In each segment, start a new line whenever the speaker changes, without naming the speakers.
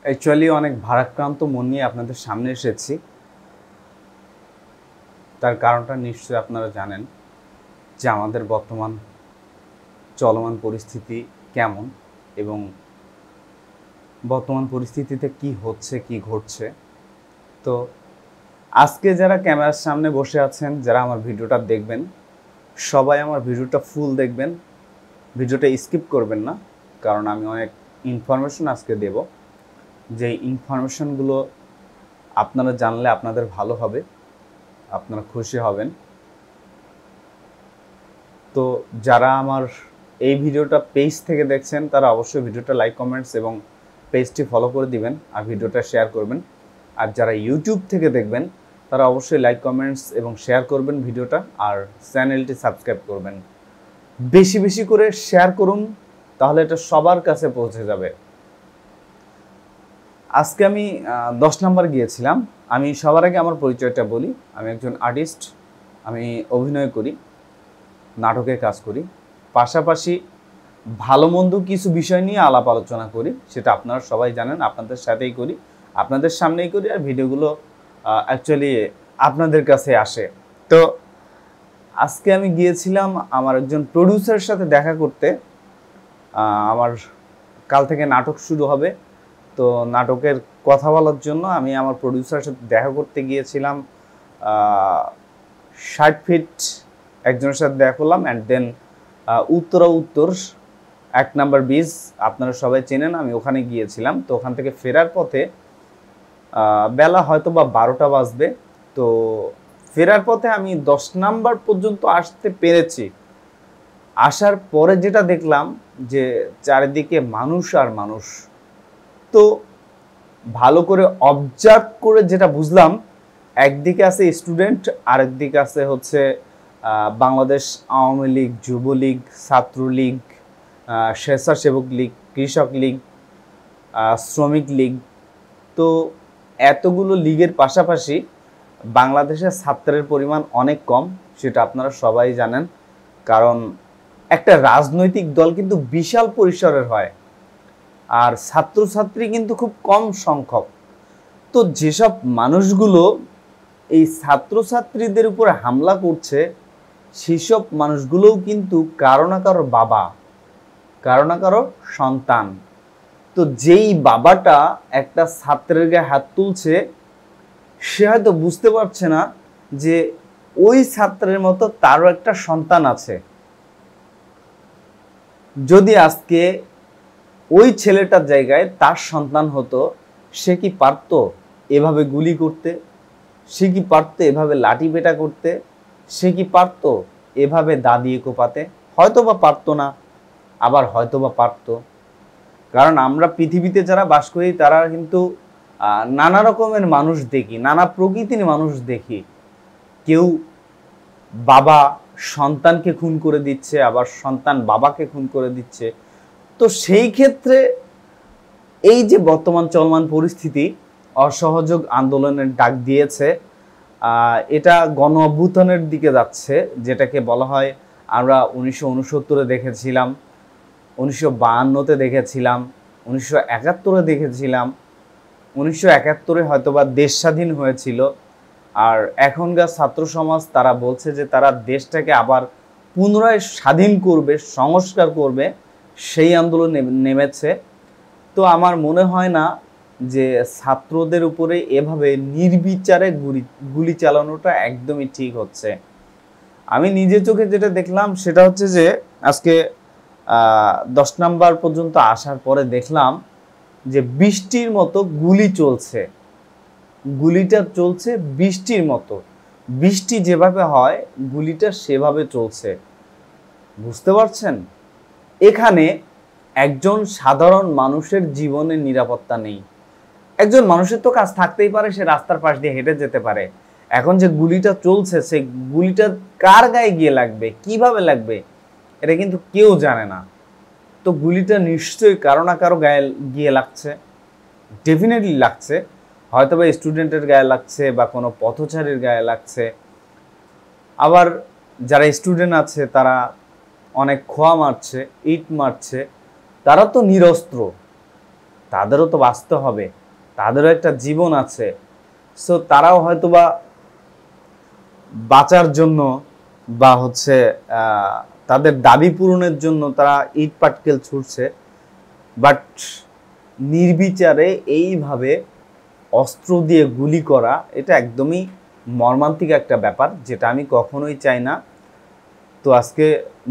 Actually অনেক ভারাক্রান্ত মন নিয়ে আপনাদের সামনে এসেছি। তার কারণটা নিশ্চয়ই আপনারা জানেন যে আমাদের বর্তমান চলমান পরিস্থিতি কেমন এবং বর্তমান পরিস্থিতিতে কি হচ্ছে কি ঘটছে। তো আজকে যারা ক্যামেরার সামনে বসে আছেন, যারা আমার ভিডিওটা দেখবেন, সবাই আমার ভিডিওটা ফুল দেখবেন, ভিডিওটা স্কিপ করবেন না, কারণ আমি অনেক ইনফরমেশন আজকে দেব। যে ইনফরমেশনগুলো আপনারা জানলে আপনাদের ভালো হবে, আপনারা খুশি হবেন। তো যারা আমার এই ভিডিওটা পেজ থেকে দেখছেন তারা অবশ্যই ভিডিওটা লাইক, কমেন্টস এবং পেজটি ফলো করে দিবেন আর ভিডিওটা শেয়ার করবেন। আর যারা ইউটিউব থেকে দেখবেন তারা অবশ্যই লাইক, কমেন্টস এবং শেয়ার করবেন ভিডিওটা, আর চ্যানেলটি সাবস্ক্রাইব করবেন। বেশি বেশি করে শেয়ার করুন, তাহলে এটা সবার কাছে পৌঁছে যাবে। আজকে আমি 10 নম্বর গিয়েছিলাম। আমি সবার আগে আমার পরিচয়টা বলি। আমি একজন আর্টিস্ট, আমি অভিনয় করি, নাটকে কাজ করি, পাশাপাশি ভালো মন্দ কিছু বিষয় নিয়ে আলাপ আলোচনা করি। সেটা আপনারা সবাই জানেন, আপনাদের সাথেই করি, আপনাদের সামনেই করি, আর ভিডিওগুলো অ্যাকচুয়ালি আপনাদের কাছে আসে। তো আজকে আমি গিয়েছিলাম আমার একজন প্রডিউসারের সাথে দেখা করতে। আমার কাল থেকে নাটক শুরু হবে, তো নাটকের কথা বলার জন্য আমি আমার প্রডিউসারের সাথে দেখা করতে গিয়েছিলাম। 60 ফিট একজনের সাথে দেখা করলাম। অ্যান্ড দেন উত্তর 1 নম্বর ব্রিজ আপনারা সবাই চেনেন, আমি ওখানে গিয়েছিলাম। তো ওখান থেকে ফেরার পথে বেলা হয়তো বা 12টা বাজবে। তো ফেরার পথে আমি 10 নম্বর পর্যন্ত আসতে পেরেছি। আসার পরে যেটা দেখলাম যে চারিদিকে মানুষ আর মানুষ। তো ভালো করে অবজার্ভ করে যেটা বুঝলাম, একদিকে আছে স্টুডেন্ট, আরেকদিকে আছে হচ্ছে বাংলাদেশ আওয়ামী লীগ, যুবলীগ, ছাত্রলীগ, স্বেচ্ছাসেবক লীগ, কৃষক লীগ, শ্রমিক লীগ। তো এতগুলো লীগের পাশাপাশি বাংলাদেশের ছাত্রের পরিমাণ অনেক কম, সেটা আপনারা সবাই জানেন। কারণ একটা রাজনৈতিক দল কিন্তু বিশাল পরিসরের হয়, আর ছাত্রছাত্রী কিন্তু খুব কম সংখ্যক। তো যেসব মানুষগুলো এই ছাত্রছাত্রীদের উপরে হামলা করছে, সেসব মানুষগুলোও কিন্তু কারো না কারো বাবা, কারো না কারো সন্তান। তো যেই বাবাটা একটা ছাত্রের গায়ে হাত তুলছে, সে হয়তো বুঝতে পারছে না যে ওই ছাত্রের মতো তারও একটা সন্তান আছে। যদি আজকে ওই ছেলেটার জায়গায় তার সন্তান হতো, সে কি পারতো এভাবে গুলি করতে? সে কি পারতো এভাবে লাঠি পেটা করতে? সে কি পারতো এভাবে দা দিয়ে কোপাতে? হয়তো বা পারতো না, আবার হয়তো বা পারতো। কারণ আমরা পৃথিবীতে যারা বাস করি তারা কিন্তু নানা রকমের মানুষ দেখি, নানা প্রকৃতির মানুষ দেখি। কেউ বাবা সন্তানকে খুন করে দিচ্ছে, আবার সন্তান বাবাকে খুন করে দিচ্ছে। তো সেই ক্ষেত্রে এই যে বর্তমান চলমান পরিস্থিতি, অসহযোগ আন্দোলনের ডাক দিয়েছে, এটা গণ অভ্যুত্থানের দিকে যাচ্ছে, যেটাকে বলা হয় আমরা 1969-এ দেখেছিলাম, 1952-তে দেখেছিলাম, 1971-এ দেখেছিলাম। 1971-এ হয়তোবা দেশ স্বাধীন হয়েছিল। আর এখনকার ছাত্র সমাজ তারা বলছে যে তারা দেশটাকে আবার পুনরায় স্বাধীন করবে, সংস্কার করবে, সেই আন্দোলনে নেমেছে। তো আমার মনে হয় না যে ছাত্রদের উপরে এভাবে নির্বিচারে গুলি চালানোটা একদমই ঠিক হচ্ছে। আমি নিজের চোখে যেটা দেখলাম সেটা হচ্ছে যে আজকে 10 নম্বর পর্যন্ত আসার পরে দেখলাম যে বৃষ্টির মতো গুলি চলছে। গুলিটা চলছে বৃষ্টির মতো, বৃষ্টি যেভাবে হয় গুলিটা সেভাবে চলছে। বুঝতে পারছেন? এখানে একজন সাধারণ মানুষের জীবনের নিরাপত্তা নেই। একজন মানুষের তো কাজ থাকতেই পারে, সে রাস্তার পাশ দিয়ে হেঁটে যেতে পারে। এখন যে গুলিটা চলছে, সেই গুলিটা কার গায়ে গিয়ে লাগবে, কিভাবে লাগবে, এটা কিন্তু কেউ জানে না। তো গুলিটা নিশ্চয়ই কারো না কারো গায়ে গিয়ে লাগছে, ডেফিনেটলি লাগছে। হয়তো বা স্টুডেন্টের গায়ে লাগছে বা কোনো পথচারীর গায়ে লাগছে। আবার যারা স্টুডেন্ট আছে তারা অনেক খোয়া মারছে, ইট মারছে, তারা তো নিরস্ত্র। তাদেরও তো বাঁচতে হবে, তাদেরও একটা জীবন আছে। সো তারাও হয়তোবা বাঁচার জন্য বা হচ্ছে তাদের দাবি পূরণের জন্য তারা ইট পাটকেল ছুটছে। বাট নির্বিচারে এইভাবে অস্ত্র দিয়ে গুলি করা, এটা একদমই মর্মান্তিক একটা ব্যাপার, যেটা আমি কখনোই চাই না। তো আজকে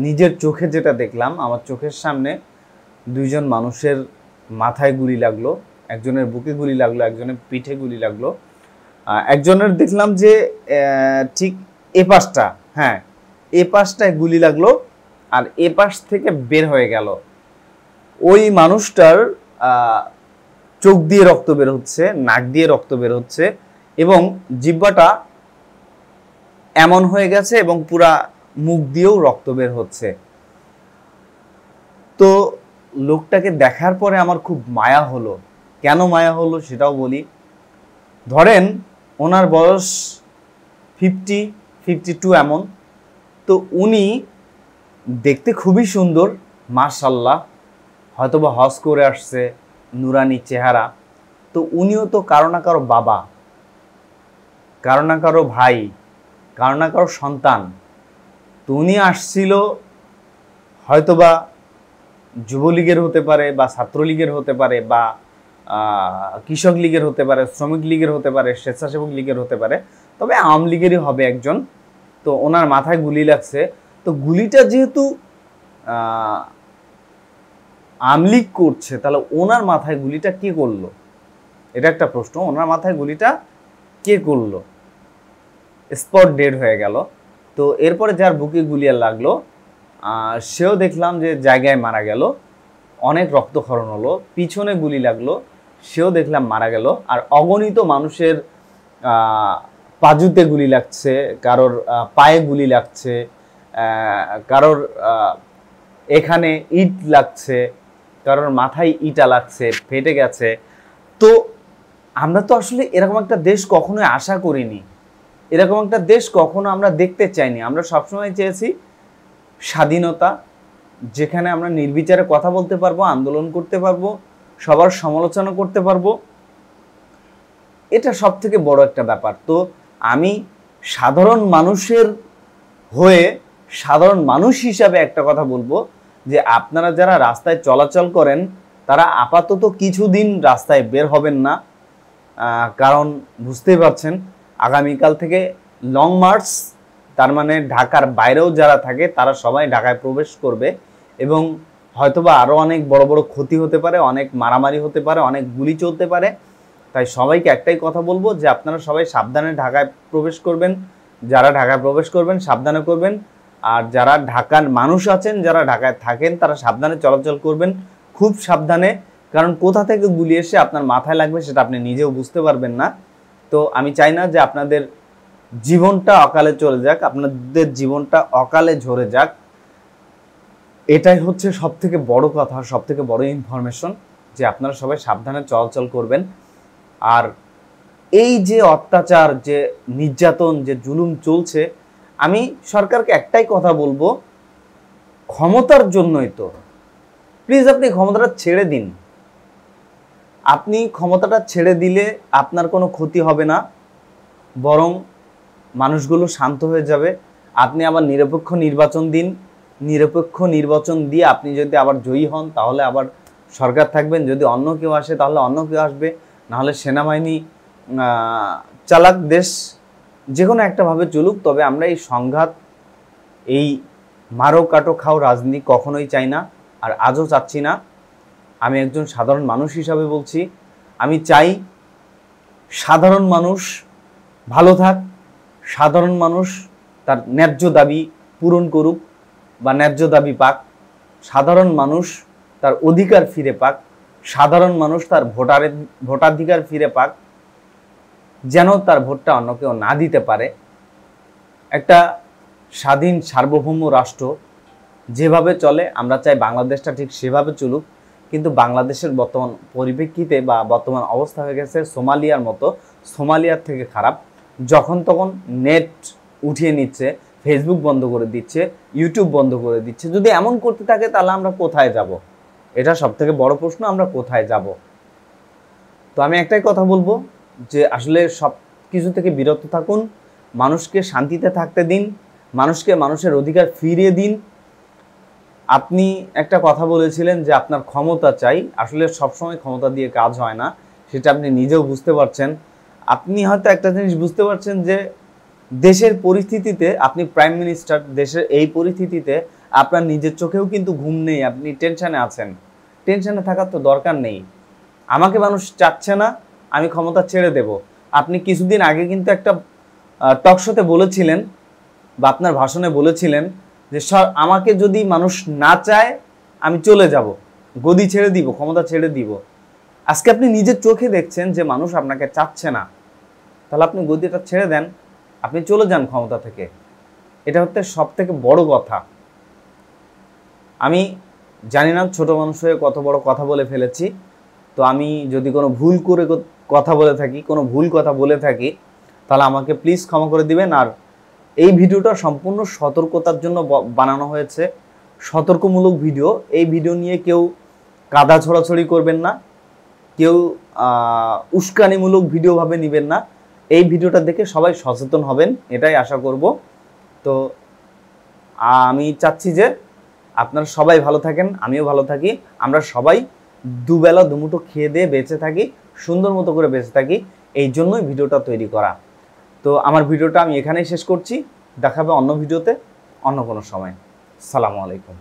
নিজের চোখে যেটা দেখলাম, আমার চোখের সামনে দুইজন মানুষের মাথায় গুলি লাগলো, একজনের বুকে গুলি লাগলো, একজনের পিঠে গুলি লাগলো। একজনের দেখলাম যে ঠিক এ পাশটা, হ্যাঁ এ পাশটায় গুলি লাগলো আর এ পাশ থেকে বের হয়ে গেল। ওই মানুষটার চোখ দিয়ে রক্ত বের হচ্ছে, নাক দিয়ে রক্ত বের হচ্ছে এবং জিহ্বাটা এমন হয়ে গেছে এবং পুরা মুখ দিয়েও রক্ত বের হচ্ছে। তো লোকটাকে দেখার পরে আমার খুব মায়া হলো। কেন মায়া হলো সেটাও বলি। ধরেন ওনার বয়স 50-52 এমন। তো উনি দেখতে খুবই সুন্দর, মাশাআল্লাহ, হয়তোবা হজ করে আসছে, নুরানি চেহারা। তো উনিও তো কারো না কারো বাবা, কারো না কারো ভাই, কারো না কারো সন্তান। তো উনি আসছিল হয়তোবা যুবলীগের হতে পারে বা ছাত্রলীগের হতে পারে বা কৃষক লীগের হতে পারে, শ্রমিক লীগের হতে পারে, স্বেচ্ছাসেবক লীগের হতে পারে, তবে আওয়ামী লীগেরই হবে একজন। তো ওনার মাথায় গুলি লাগছে। তো গুলিটা যেহেতু আওয়ামী লীগ করছে, তাহলে ওনার মাথায় গুলিটা কে করলো, এটা একটা প্রশ্ন। ওনার মাথায় গুলিটা কে করলো? স্পট ডেড হয়ে গেল। তো এরপরে যার বুকে গুলি লাগলো সেও দেখলাম যে জায়গায় মারা গেল, অনেক রক্তক্ষরণ হলো। পিছনে গুলি লাগলো, সেও দেখলাম মারা গেল। আর অগণিত মানুষের পাজুতে গুলি লাগছে, কারোর পায়ে গুলি লাগছে, কারোর এখানে ইট লাগছে, কারোর মাথায় ইটা লাগছে, ফেটে গেছে। তো আমরা তো আসলে এরকম একটা দেশ কখনোই আশা করিনি, এরকম একটা দেশ কখনো আমরা দেখতে চাইনি। আমরা সবসময় চেয়েছি স্বাধীনতা, যেখানে আমরা নির্বিচারে কথা বলতে পারবো, আন্দোলন করতে পারবো, সবার সমালোচনা করতে পারবো। এটা সব থেকে বড় একটা ব্যাপার। তো আমি সাধারণ মানুষের হয়ে, সাধারণ মানুষ হিসাবে একটা কথা বলবো যে আপনারা যারা রাস্তায় চলাচল করেন তারা আপাতত কিছুদিন রাস্তায় বের হবেন না। কারণ বুঝতেই পারছেন আগামীকাল থেকে লং মার্চ, তার মানে ঢাকার বাইরেও যারা থাকে তারা সবাই ঢাকায় প্রবেশ করবে এবং হয়তোবা আরও অনেক বড় বড় ক্ষতি হতে পারে, অনেক মারামারি হতে পারে, অনেক গুলি চলতে পারে। তাই সবাইকে একটাই কথা বলবো যে আপনারা সবাই সাবধানে ঢাকায় প্রবেশ করবেন। যারা ঢাকায় প্রবেশ করবেন সাবধানে করবেন, আর যারা ঢাকার মানুষ আছেন, যারা ঢাকায় থাকেন, তারা সাবধানে চলাচল করবেন, খুব সাবধানে। কারণ কোথা থেকে গুলি এসে আপনার মাথায় লাগবে সেটা আপনি নিজেও বুঝতে পারবেন না। তো আমি চাই না যে আপনাদের জীবনটা অকালে চলে যাক, আপনাদের জীবনটা অকালে ঝরে যাক। এটাই হচ্ছে সব থেকে বড় কথা, সব থেকে বড় ইনফরমেশন, যে আপনারা সবাই সাবধানে চলাচল করবেন। আর এই যে অত্যাচার, যে নির্যাতন, যে জুলুম চলছে, আমি সরকারকে একটাই কথা বলবো, ক্ষমতার জন্যই তো, প্লিজ আপনি ক্ষমতাটা ছেড়ে দিন। আপনি ক্ষমতাটা ছেড়ে দিলে আপনার কোনো ক্ষতি হবে না, বরং মানুষগুলো শান্ত হয়ে যাবে। আপনি আবার নিরপেক্ষ নির্বাচন দিন, নিরপেক্ষ নির্বাচন দিয়ে আপনি যদি আবার জয়ী হন তাহলে আবার সরকার থাকবেন, যদি অন্য কেউ আসে তাহলে অন্য কেউ আসবে, নাহলে সেনাবাহিনী চালাক, দেশ যে কোনো একটাভাবে চলুক। তবে আমরা এই সংঘাত, এই মারো কাটো খাও রাজনীতি কখনোই চাই না, আর আজও চাচ্ছি না। আমি একজন সাধারণ মানুষ হিসাবে বলছি, আমি চাই সাধারণ মানুষ ভালো থাক, সাধারণ মানুষ তার ন্যায্য দাবি পূরণ করুক বা ন্যায্য দাবি পাক, সাধারণ মানুষ তার অধিকার ফিরে পাক, সাধারণ মানুষ তার ভোটাধিকার ফিরে পাক, যেন তার ভোটটা অন্য কেউ না দিতে পারে। একটা স্বাধীন সার্বভৌম রাষ্ট্র যেভাবে চলে আমরা চাই বাংলাদেশটা ঠিক সেভাবে চলুক। কিন্তু বাংলাদেশের বর্তমান পরিপ্রেক্ষিতে বা বর্তমান অবস্থা হয়ে গেছে সোমালিয়ার মতো, সোমালিয়ার থেকে খারাপ। যখন তখন নেট উঠিয়ে নিচ্ছে, ফেসবুক বন্ধ করে দিচ্ছে, ইউটিউব বন্ধ করে দিচ্ছে। যদি এমন করতে থাকে তাহলে আমরা কোথায় যাব? এটা সব থেকে বড় প্রশ্ন, আমরা কোথায় যাব? তো আমি একটাই কথা বলবো যে আসলে সব কিছু থেকে বিরত থাকুন, মানুষকে শান্তিতে থাকতে দিন, মানুষকে মানুষের অধিকার ফিরিয়ে দিন। আপনি একটা কথা বলেছিলেন যে আপনার ক্ষমতা চাই, আসলে সবসময় ক্ষমতা দিয়ে কাজ হয় না, সেটা আপনি নিজেও বুঝতে পারছেন। আপনি হয়তো একটা জিনিস বুঝতে পারছেন যে দেশের পরিস্থিতিতে আপনি প্রাইম মিনিস্টার, দেশের এই পরিস্থিতিতে আপনার নিজের চোখেও কিন্তু ঘুম নেই, আপনি টেনশনে আছেন। টেনশনে থাকার তো দরকার নেই। আমাকে মানুষ চাচ্ছে না, আমি ক্ষমতা ছেড়ে দেব। আপনি কিছুদিন আগে কিন্তু একটা টক শোতে বলেছিলেন বা আপনার ভাষণে বলেছিলেন যে আমাকে যদি মানুষ না চায় আমি চলে যাব, গদি ছেড়ে দিব, ক্ষমতা ছেড়ে দিব। আজকে আপনি নিজের চোখে দেখছেন যে মানুষ আপনাকে চাচ্ছে না, তাহলে আপনি গদিটা ছেড়ে দেন, আপনি চলে যান ক্ষমতা থেকে। এটা হচ্ছে সব থেকে বড় কথা। আমি জানি না ছোট মানুষ হয়ে কত বড় কথা বলে ফেলেছি, তো আমি যদি কোনো ভুল করে কথা বলে থাকি, কোনো ভুল কথা বলে থাকি, তাহলে আমাকে প্লিজ ক্ষমা করে দিবেন। আর এই ভিডিওটা সম্পূর্ণ সতর্কতার জন্য বানানো হয়েছে, সতর্কমূলক ভিডিও। এই ভিডিও নিয়ে কেউ কাদা ছড়াছড়ি করবেন না, কেউ উস্কানিমূলক ভিডিও ভাবে নেবেন না। এই ভিডিওটা দেখে সবাই সচেতন হবেন, এটাই আশা করব। তো আমি চাচ্ছি যে আপনারা সবাই ভালো থাকেন, আমিও ভালো থাকি, আমরা সবাই দুবেলা দুমুঠো খেয়ে দিয়ে বেঁচে থাকি, সুন্দর মতো করে বেঁচে থাকি, এই জন্যই ভিডিওটা তৈরি করা। তো আমার ভিডিওটা আমি এখানেই শেষ করছি, দেখাবে অন্য ভিডিওতে অন্য কোনো সময়। আসসালামু আলাইকুম।